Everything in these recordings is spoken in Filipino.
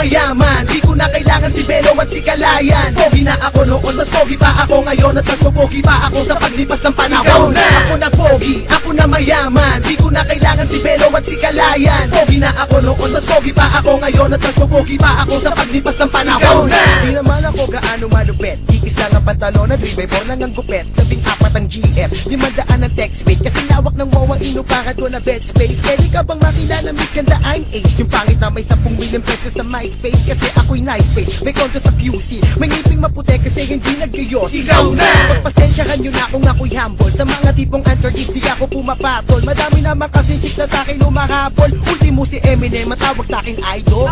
mayaman, di ko na kailangan si Belo at si Kalayan. Pogi na ako noon, mas pogi pa ako ngayon, at mas pogi pa ako sa paglipas ng panahon. Ikaw na! Ako na pogi, ako na mayaman, di ko na kailangan si Belo at si Kalayan. Pogi na ako noon, mas pogi pa ako ngayon, at mas pogi pa ako sa paglipas ng panahon. Ikaw na! Di naman ako gaano malupet, ikis lang ang pantalon at 3x4 lang ang gupet. 14 ang GF, 500 ang text rate, kasi lawak ng wawa inupakan ko na bed space. Pwede ka bang makilala Miss Ganda, I'm ace. Yung pangit na may 10 million pesos sa MySpace, kasi ako'y nice face. May konto sa QC, may ngiping maputi kasi hindi nag-gayos. Ikaw na! Pagpasensyahan nyo na kung ako'y humble, sa mga tipong antorgis di ako pumapatol. Madami naman kasing chicks na sa'kin umahabol. Ultimo si Eminem, matawag sa'king idol.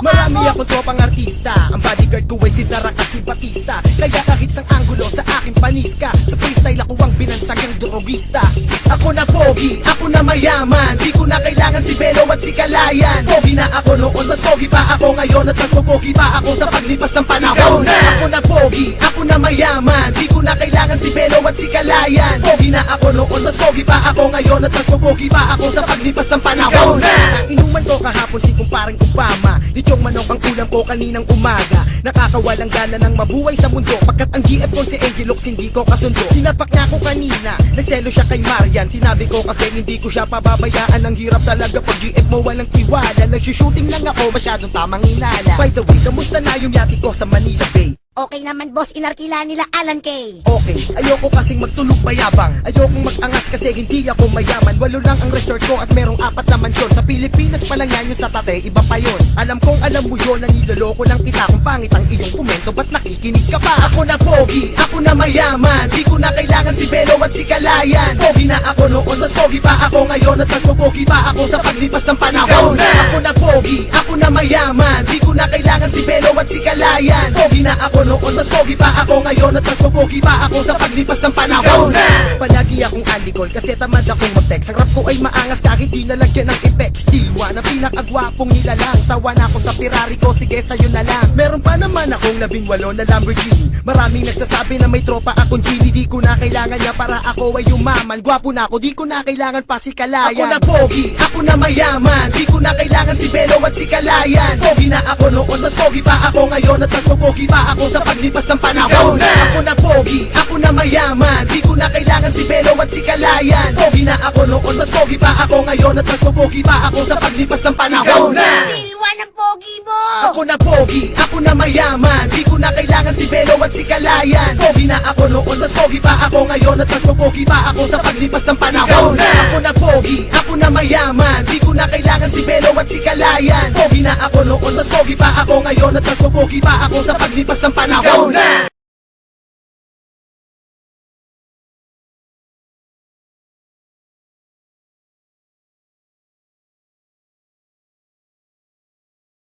Marami akong tropang artista, ang bodyguard ko ay si Dara kasi Batista. Kaya kahit sang angulo sa aking panis ka, sa freestyle ako ang binansagang drogista. Ako na pogi, ako na mayaman, di ko na kailangan si Belo at si Kalayan. Pogi na ako noon, mas pogi pa ako ngayon, at mas pogi pa ako sa paglipas ng panahon. Ikaw na! Ako na pogi, ako na mayaman, di ko na kailangan si Belo at si Kalayan. Pogi na ako noon, mas pogi pa ako ngayon, at mas pogi pa ako sa paglipas ng panahon. Ikaw na! Ang inuman ko kahapon si kumparing Obama, lechong manok ang ulam ko kaninang umaga. Nakakawalang gana ng mabuhay sa mundo, pagkat ang GF ko si Angelox hindi ko kasundo. Sinapak niya ako kanina, nagselo siya kay Marian. Sinabi ko kasi hindi ko siya pababayaan. Ang hirap talaga pag GF mo walang tiwala. Nagsushooting lang ako, masyadong tamang hinala. By the way, kamusta na yung yati ko sa Manila Bay? Okay naman boss, inarkila nila Alan K. Okay, ayoko kasing magtulog mayabang, ayokong mag-angas kasi hindi ako mayaman. 8 lang ang resort ko at merong 4 na mansyon. Sa Pilipinas pa lang yan, yung sa Tate, iba pa yon. Alam kong alam mo yun, naniloloko lang kita kung pangit ang iyong komento, ba't nakikinig ka pa? Ako na pogi, ako na mayaman, di ko na kailangan si Belo at si Kalayan. Pogi na ako noon, mas pogi pa ako ngayon, at mas pogi pa ako sa paglipas ng panahon. Ikaw na! Ako na pogi, ako na mayaman, di ko na kailangan si Belo at si Kalayan. Pogi na ako noon, mas pogi pa ako ngayon, at mas pogi pa ako sa paglipas ng panahon. Ikaw na! Palagi akong aligol kasi tamad akong mag-text. Ang rap ko ay maangas kahit di nalagyan ng effects. Diwa na pinakagwapong nilalang, sawa na ako sa Ferrari ko, sige sa'yo na lang. Meron pa naman akong 18 na Lamborghini. Maraming nagsasabi na may tropa akong genie. Di ko na kailangan niya para ako ay yumaman. Gwapo na ako, di ko na kailangan pa si Kalayan. Ako na pogi, ako na mayaman, di ko na kailangan si Belo at si Kalayan. Pogi na ako noon, mas pogi pa ako ngayon, at mas pogi pa ako sa paglipas ng panahon. Ikaw na! Ako na pogi, ako na mayaman, di ko na kailangan si Belo at si Kalayan. Pogi na ako noon, mas pogi pa ako ngayon, at mas pogi pa ako sa paglipas ng panahon. Ikaw na! Silwa ng pogi mo! Ako na pogi, ako na mayaman, di ko na kailangan si Belo at si Kalayan. Pogi na ako noon, mas pogi pa ako ngayon, at mas pogi pa ako sa paglipas ng panahon. Ikaw na! Ako na pogi, ako na mayaman, di ko na kailangan si Belo at si Kalayan. Pogi na ako noon, mas pogi pa ako ngayon, at mas pogi pa ako sa paglipas ng panahon. Ikaw na!